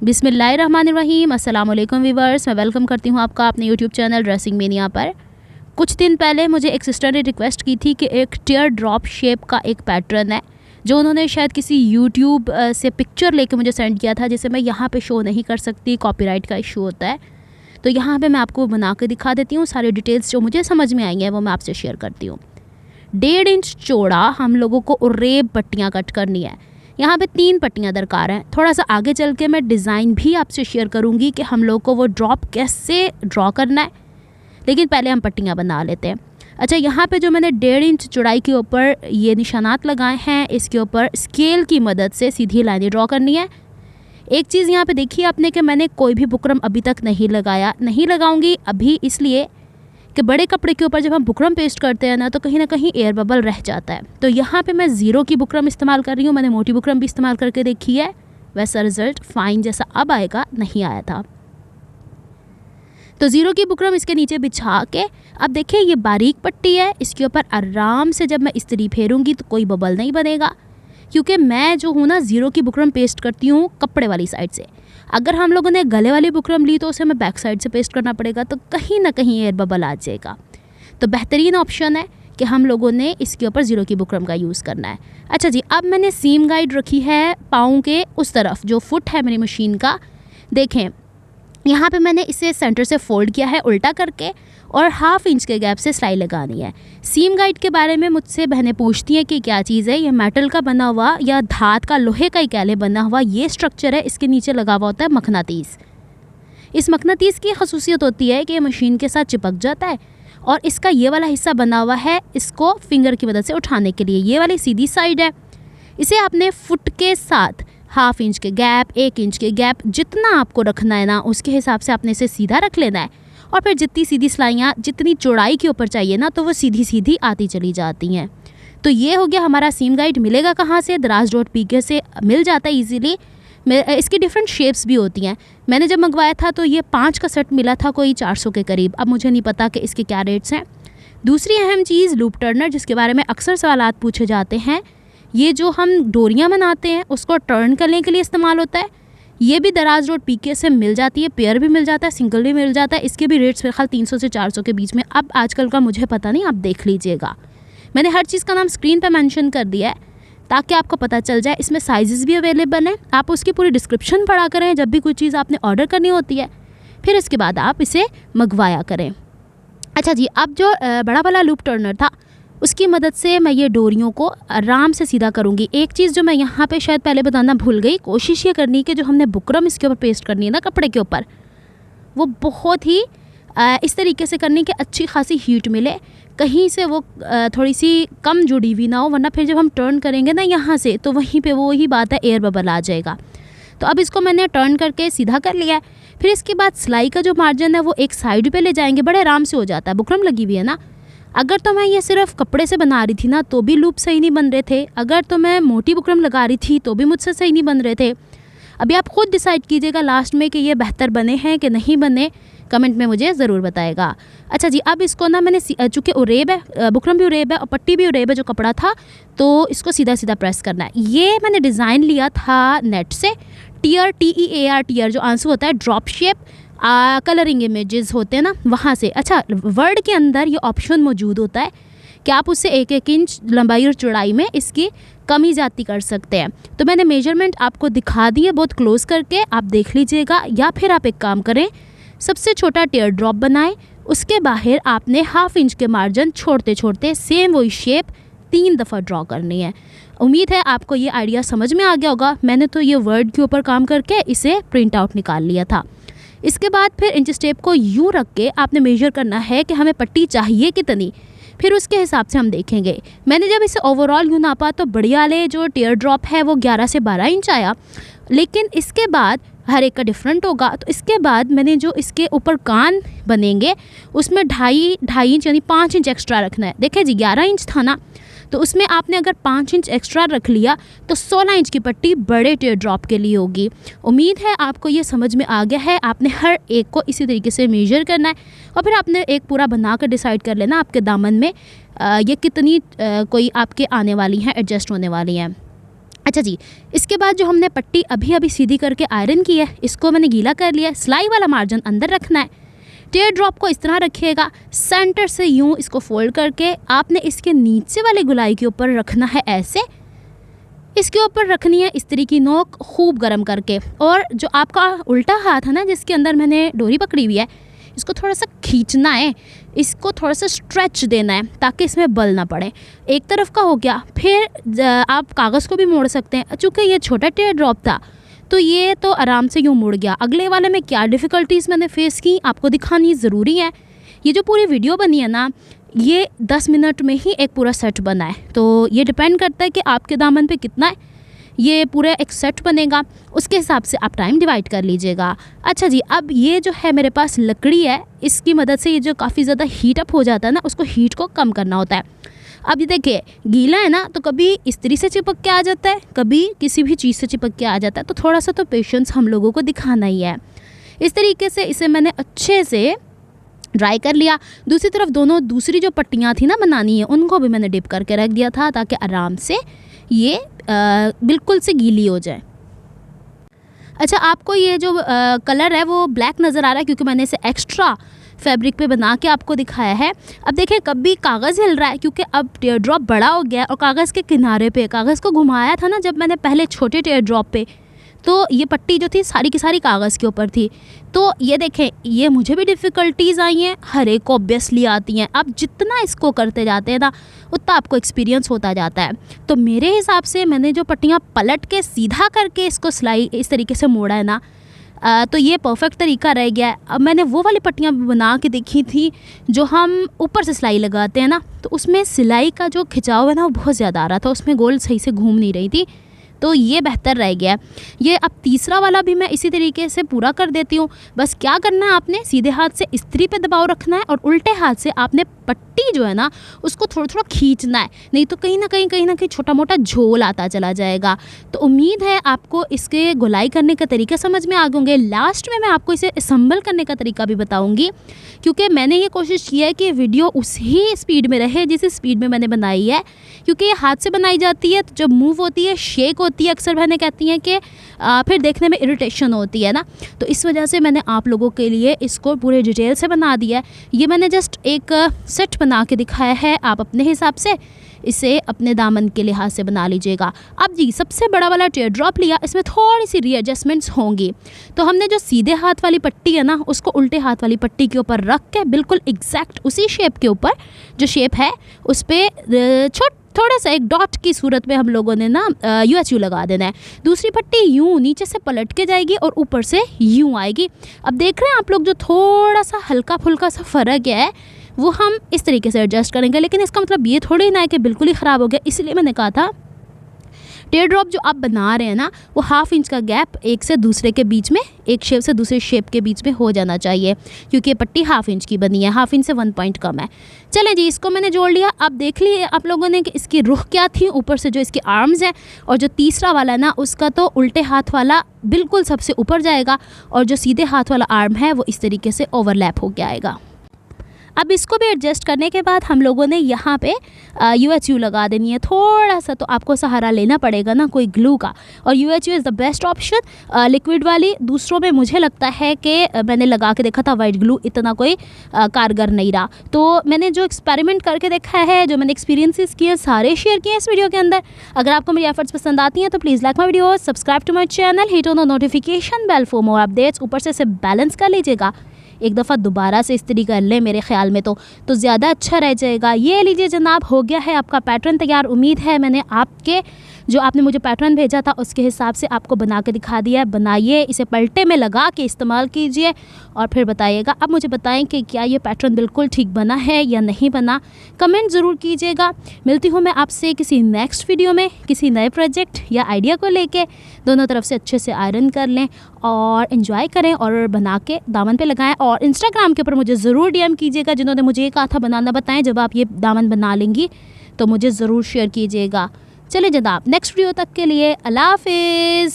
बिस्मिल्लाहिर्रहमानिर्रहीम। अस्सलाम वालेकुम व्यूअर्स, मैं वेलकम करती हूँ आपका अपने यूट्यूब चैनल ड्रेसिंग मेनिया पर। कुछ दिन पहले मुझे एक सिस्टर ने रिक्वेस्ट की थी कि एक टीयर ड्रॉप शेप का एक पैटर्न है जो उन्होंने शायद किसी यूट्यूब से पिक्चर लेके मुझे सेंड किया था, जिसे मैं यहाँ पे शो नहीं कर सकती, कॉपीराइट का इशू होता है। तो यहाँ पे मैं आपको बना के दिखा देती हूँ। सारी डिटेल्स जो मुझे समझ में आई हैं वो मैं आपसे शेयर करती हूँ। 1.5 इंच चौड़ा हम लोगों को उर्रेब पट्टियाँ कट करनी है। यहाँ पे 3 पट्टियाँ दरकार हैं। थोड़ा सा आगे चल के मैं डिज़ाइन भी आपसे शेयर करूँगी कि हम लोग को वो ड्रॉप कैसे ड्रॉ करना है, लेकिन पहले हम पट्टियाँ बना लेते हैं। अच्छा, यहाँ पे जो मैंने 1.5 इंच चौड़ाई के ऊपर ये निशानात लगाए हैं, इसके ऊपर स्केल की मदद से सीधी लाइनें ड्रॉ करनी है। एक चीज़ यहाँ पे देखिए आपने कि मैंने कोई भी बुकरम अभी तक नहीं लगाऊंगी अभी, इसलिए कि बड़े कपड़े के ऊपर जब हम बुकरम पेस्ट करते हैं ना, तो कहीं ना कहीं एयर बबल रह जाता है। तो यहाँ पे मैं 0 की बुकरम इस्तेमाल कर रही हूँ। मैंने मोटी बुकरम भी इस्तेमाल करके देखी है, वैसा रिज़ल्ट फ़ाइन जैसा अब आएगा नहीं आया था। तो 0 की बुकरम इसके नीचे बिछा के अब देखिए ये बारीक पट्टी है, इसके ऊपर आराम से जब मैं इस्त्री फेरूँगी तो कोई बबल नहीं बनेगा, क्योंकि मैं जो हूँ ना 0 की बुकरम पेस्ट करती हूँ कपड़े वाली साइड से। अगर हम लोगों ने गले वाली बुकरम ली तो उसे हमें बैक साइड से पेस्ट करना पड़ेगा, तो कहीं ना कहीं एयर बबल आ जाएगा। तो बेहतरीन ऑप्शन है कि हम लोगों ने इसके ऊपर 0 की बुकरम का यूज़ करना है। अच्छा जी, अब मैंने सीम गाइड रखी है पाँव के उस तरफ, जो फुट है मेरी मशीन का। देखें यहाँ पे मैंने इसे सेंटर से फोल्ड किया है उल्टा करके, और 1/2 इंच के गैप से सिलाई लगानी है। सीम गाइड के बारे में मुझसे बहनें पूछती हैं कि क्या चीज़ है, ये मेटल का बना हुआ या धात का, लोहे का ही कह लें, बना हुआ ये स्ट्रक्चर है। इसके नीचे लगा हुआ होता है मकनातीस। इस मकनातीस की खसूसियत होती है कि ये मशीन के साथ चिपक जाता है, और इसका ये वाला हिस्सा बना हुआ है इसको फिंगर की मदद से उठाने के लिए। ये वाली सीधी साइड है, इसे आपने फुट के साथ 1/2 इंच के गैप, 1 इंच के गैप, जितना आपको रखना है ना उसके हिसाब से आपने इसे सीधा रख लेना है। और फिर जितनी सीधी सिलाइयाँ जितनी चौड़ाई के ऊपर चाहिए ना, तो वो सीधी सीधी आती चली जाती हैं। तो ये हो गया हमारा सीम गाइड। मिलेगा कहाँ से? दराज.pk से मिल जाता है ईजीली। इसकी डिफरेंट शेप्स भी होती हैं। मैंने जब मंगवाया था तो ये 5 का सेट मिला था, कोई 400 के करीब। अब मुझे नहीं पता कि इसके क्या रेट्स हैं। दूसरी अहम चीज़ लूप टर्नर, जिसके बारे में अक्सर सवालात पूछे जाते हैं। ये जो हम डोरियाँ बनाते हैं उसको टर्न करने के लिए इस्तेमाल होता है। ये भी दराज.pk से मिल जाती है, पेयर भी मिल जाता है, सिंगल भी मिल जाता है। इसके भी रेट्स फिलहाल 300 से 400 के बीच में। अब आजकल का मुझे पता नहीं, आप देख लीजिएगा। मैंने हर चीज़ का नाम स्क्रीन पर मेंशन कर दिया है ताकि आपको पता चल जाए। इसमें साइजेस भी अवेलेबल हैं, आप उसकी पूरी डिस्क्रिप्शन पढ़ा करें जब भी कोई चीज़ आपने ऑर्डर करनी होती है, फिर इसके बाद आप इसे मंगवाया करें। अच्छा जी, अब जो बड़ा वाला लूप टर्नर था उसकी मदद से मैं ये डोरियों को आराम से सीधा करूँगी। एक चीज़ जो मैं यहाँ पे शायद पहले बताना भूल गई, कोशिश ये करनी कि जो हमने बुकरम इसके ऊपर पेस्ट करनी है ना कपड़े के ऊपर, वो बहुत ही इस तरीके से करनी कि अच्छी खासी हीट मिले, कहीं से वो थोड़ी सी कम जुड़ी हुई ना हो, वरना फिर जब हम टर्न करेंगे ना यहाँ से तो वहीं पे वो ही बात है, एयर बबल आ जाएगा। तो अब इसको मैंने टर्न करके सीधा कर लिया है। फिर इसके बाद सिलाई का जो मार्जिन है वो एक साइड पे ले जाएंगे, बड़े आराम से हो जाता है। बुकरम लगी हुई है ना। अगर तो मैं ये सिर्फ कपड़े से बना रही थी ना तो भी लूप सही नहीं बन रहे थे, अगर तो मैं मोटी बुकरम लगा रही थी तो भी मुझसे सही नहीं बन रहे थे। अभी आप खुद डिसाइड कीजिएगा लास्ट में कि ये बेहतर बने हैं कि नहीं बने, कमेंट में मुझे ज़रूर बताएगा। अच्छा जी, अब इसको ना मैंने चूँकि उरेब है, बुकरम भी उरेब है और पट्टी भी उरेब है जो कपड़ा था, तो इसको सीधा सीधा प्रेस करना है। ये मैंने डिज़ाइन लिया था नेट से, टीयर TEAR, टीयर जो आंसू होता है, ड्रॉप शेप, कलरिंग इमेजेस होते हैं ना, वहाँ से। अच्छा, वर्ड के अंदर ये ऑप्शन मौजूद होता है कि आप उससे 1-1 इंच लंबाई और चौड़ाई में इसकी कमी ज़्यादा कर सकते हैं। तो मैंने मेजरमेंट आपको दिखा दी है बहुत क्लोज करके, आप देख लीजिएगा। या फिर आप एक काम करें, सबसे छोटा टीयर ड्रॉप बनाएं, उसके बाहर आपने 1/2 इंच के मार्जिन छोड़ते छोड़ते सेम वही शेप 3 दफ़ा ड्रॉ करनी है। उम्मीद है आपको ये आइडिया समझ में आ गया होगा। मैंने तो ये वर्ड के ऊपर काम करके इसे प्रिंट आउट निकाल लिया था। इसके बाद फिर इंच टेप को यूँ रख के आपने मेजर करना है कि हमें पट्टी चाहिए कितनी, फिर उसके हिसाब से हम देखेंगे। मैंने जब इसे ओवरऑल यूँ नापा तो बड़ी वाले जो टीयर ड्रॉप है वो 11 से 12 इंच आया, लेकिन इसके बाद हर एक का डिफरेंट होगा। तो इसके बाद मैंने जो इसके ऊपर कान बनेंगे उसमें 2.5 इंच यानी 5 इंच एक्स्ट्रा रखना है। देखें जी, 11 इंच था ना, तो उसमें आपने अगर 5 इंच एक्स्ट्रा रख लिया तो 16 इंच की पट्टी बड़े टीयर ड्रॉप के लिए होगी। उम्मीद है आपको ये समझ में आ गया है। आपने हर एक को इसी तरीके से मेजर करना है और फिर आपने एक पूरा बना कर डिसाइड कर लेना आपके दामन में ये कितनी कोई आपके आने वाली हैं, एडजस्ट होने वाली हैं। अच्छा जी, इसके बाद जो हमने पट्टी अभी अभी सीधी करके आयरन की है, इसको मैंने गीला कर लिया है। सिलाई वाला मार्जिन अंदर रखना है। टेयर ड्रॉप को इस तरह रखिएगा, सेंटर से यूँ इसको फोल्ड करके आपने इसके नीचे वाले गुलाई के ऊपर रखना है ऐसे। इसके ऊपर रखनी है इस्त्री की नोक खूब गर्म करके, और जो आपका उल्टा हाथ है ना जिसके अंदर मैंने डोरी पकड़ी हुई है, इसको थोड़ा सा खींचना है, इसको थोड़ा सा स्ट्रेच देना है ताकि इसमें बल ना पड़े। एक तरफ का हो गया, फिर आप कागज़ को भी मोड़ सकते हैं। चूँकि ये छोटा टेयर ड्रॉप था तो ये तो आराम से यूँ मुड़ गया। अगले वाले में क्या डिफ़िकल्टीज़ मैंने फ़ेस की आपको दिखानी ज़रूरी है। ये जो पूरी वीडियो बनी है ना, ये 10 मिनट में ही एक पूरा सेट बना है, तो ये डिपेंड करता है कि आपके दामन पे कितना है, ये पूरा एक सेट बनेगा, उसके हिसाब से आप टाइम डिवाइड कर लीजिएगा। अच्छा जी, अब ये जो है मेरे पास लकड़ी है, इसकी मदद से ये जो काफ़ी ज़्यादा हीट अप हो जाता है ना, उसको हीट को कम करना होता है। अब ये देखिए गीला है ना, तो कभी इस्त्री से चिपक के आ जाता है, कभी किसी भी चीज़ से चिपक के आ जाता है, तो थोड़ा सा तो पेशेंस हम लोगों को दिखाना ही है। इस तरीके से इसे मैंने अच्छे से ड्राई कर लिया। दूसरी तरफ दूसरी जो पट्टियाँ थी ना बनानी है, उनको भी मैंने डिप करके रख दिया था ताकि आराम से ये बिल्कुल से गीली हो जाए। अच्छा, आपको ये जो कलर है वो ब्लैक नज़र आ रहा है क्योंकि मैंने इसे एक्स्ट्रा फैब्रिक पे बना के आपको दिखाया है। अब देखिए कभी कागज़ हिल रहा है क्योंकि अब टेयर ड्रॉप बड़ा हो गया है, और कागज़ के किनारे पे कागज़ को घुमाया था ना जब मैंने पहले छोटे टेयर ड्रॉप पे, तो ये पट्टी जो थी सारी की सारी कागज़ के ऊपर थी। तो ये देखें, ये मुझे भी डिफ़िकल्टीज़ आई हैं, हर एक को ऑब्वियसली आती हैं। आप जितना इसको करते जाते हैं ना, उतना आपको एक्सपीरियंस होता जाता है। तो मेरे हिसाब से मैंने जो पट्टियाँ पलट के सीधा करके इसको सिलाई इस तरीके से मोड़ा है ना, तो ये परफेक्ट तरीका रह गया है। अब मैंने वो वाली पट्टियाँ बना के देखी थी जो हम ऊपर से सिलाई लगाते हैं ना, तो उसमें सिलाई का जो खिंचाव है ना वो बहुत ज़्यादा आ रहा था, उसमें गोल सही से घूम नहीं रही थी, तो ये बेहतर रह गया है। ये अब तीसरा वाला भी मैं इसी तरीके से पूरा कर देती हूँ। बस क्या करना है, आपने सीधे हाथ से इस्त्री पे दबाव रखना है और उल्टे हाथ से आपने पट्टी जो है ना उसको थोड़ा थोड़ा खींचना है, नहीं तो कहीं ना कहीं छोटा मोटा झोल आता चला जाएगा। तो उम्मीद है आपको इसके गोलाई करने का तरीका समझ में आ गए होंगे। लास्ट में मैं आपको इसे असम्बल करने का तरीका भी बताऊँगी, क्योंकि मैंने ये कोशिश की है कि वीडियो उसी स्पीड में रहे जिस स्पीड में मैंने बनाई है, क्योंकि ये हाथ से बनाई जाती है तो जब मूव होती है, शेक होती है, अक्सर बहनें कहती हैं कि फिर देखने में इरिटेशन होती है ना, तो इस वजह से मैंने आप लोगों के लिए इसको पूरे डिटेल से बना दिया है। ये मैंने जस्ट एक सेट बना के दिखाया है, आप अपने हिसाब से इसे अपने दामन के लिहाज से बना लीजिएगा। अब जी, सबसे बड़ा वाला टेयर ड्रॉप लिया, इसमें थोड़ी सी रीएडजस्टमेंट्स होंगी। तो हमने जो सीधे हाथ वाली पट्टी है ना, उसको उल्टे हाथ वाली पट्टी के ऊपर रख के बिल्कुल एग्जैक्ट उसी शेप के ऊपर, जो शेप है उस पर थोड़ा सा एक डॉट की सूरत में हम लोगों ने ना UHU लगा देना है। दूसरी पट्टी यूँ नीचे से पलट के जाएगी और ऊपर से यूँ आएगी। अब देख रहे हैं आप लोग, जो थोड़ा सा हल्का फुल्का सा फ़र्क है वो हम इस तरीके से एडजस्ट करेंगे, लेकिन इसका मतलब ये थोड़ी ना है कि बिल्कुल ही ख़राब हो गया। इसलिए मैंने कहा था टेयर ड्रॉप जो आप बना रहे हैं ना, वो 1/2 इंच का गैप एक से दूसरे के बीच में, एक शेप से दूसरे शेप के बीच में हो जाना चाहिए, क्योंकि ये पट्टी 1/2 इंच की बनी है, 1/2 इंच से 1 पॉइंट कम है। चलें जी, इसको मैंने जोड़ लिया। अब देख लिए आप लोगों ने कि इसकी रुख क्या थी, ऊपर से जो इसकी आर्म्स हैं, और जो तीसरा वाला है ना उसका तो उल्टे हाथ वाला बिल्कुल सबसे ऊपर जाएगा, और जो सीधे हाथ वाला आर्म है वो इस तरीके से ओवरलैप हो के आएगा। अब इसको भी एडजस्ट करने के बाद हम लोगों ने यहाँ पे UHU लगा देनी है। थोड़ा सा तो आपको सहारा लेना पड़ेगा ना कोई ग्लू का, और UHU is the best option liquid वाली। दूसरों में मुझे लगता है कि मैंने लगा के देखा था वाइट ग्लू, इतना कोई कारगर नहीं रहा। तो मैंने जो एक्सपेरिमेंट करके देखा है, जो मैंने एक्सपीरियंसेस किए, सारे शेयर किए इस वीडियो के अंदर। अगर आपको मेरी एफर्ट्स पसंद आती हैं तो please like my video, subscribe to my channel, hit on the notification bell for more updates. ऊपर से इसे बैलेंस कर लीजिएगा, एक दफ़ा दोबारा से इस्त्री कर लें मेरे ख़्याल में तो ज़्यादा अच्छा रह जाएगा। ये लीजिए जनाब, हो गया है आपका पैटर्न तैयार। उम्मीद है मैंने आपके जो आपने मुझे पैटर्न भेजा था उसके हिसाब से आपको बना के दिखा दिया है। बनाइए, इसे पलटे में लगा के इस्तेमाल कीजिए और फिर बताइएगा। अब मुझे बताएं कि क्या ये पैटर्न बिल्कुल ठीक बना है या नहीं बना, कमेंट ज़रूर कीजिएगा। मिलती हूँ मैं आपसे किसी नेक्स्ट वीडियो में, किसी नए प्रोजेक्ट या आइडिया को लेके। दोनों तरफ से अच्छे से आयरन कर लें और इन्जॉय करें और बना के दामन पे लगाएं। और इंस्टाग्राम के ऊपर मुझे ज़रूर DM कीजिएगा, जिन्होंने मुझे ये कहा था बनाना बताएं। जब आप ये दामन बना लेंगी तो मुझे ज़रूर शेयर कीजिएगा। चले जनाब, नेक्स्ट वीडियो तक के लिए अल्लाह हाफिज़।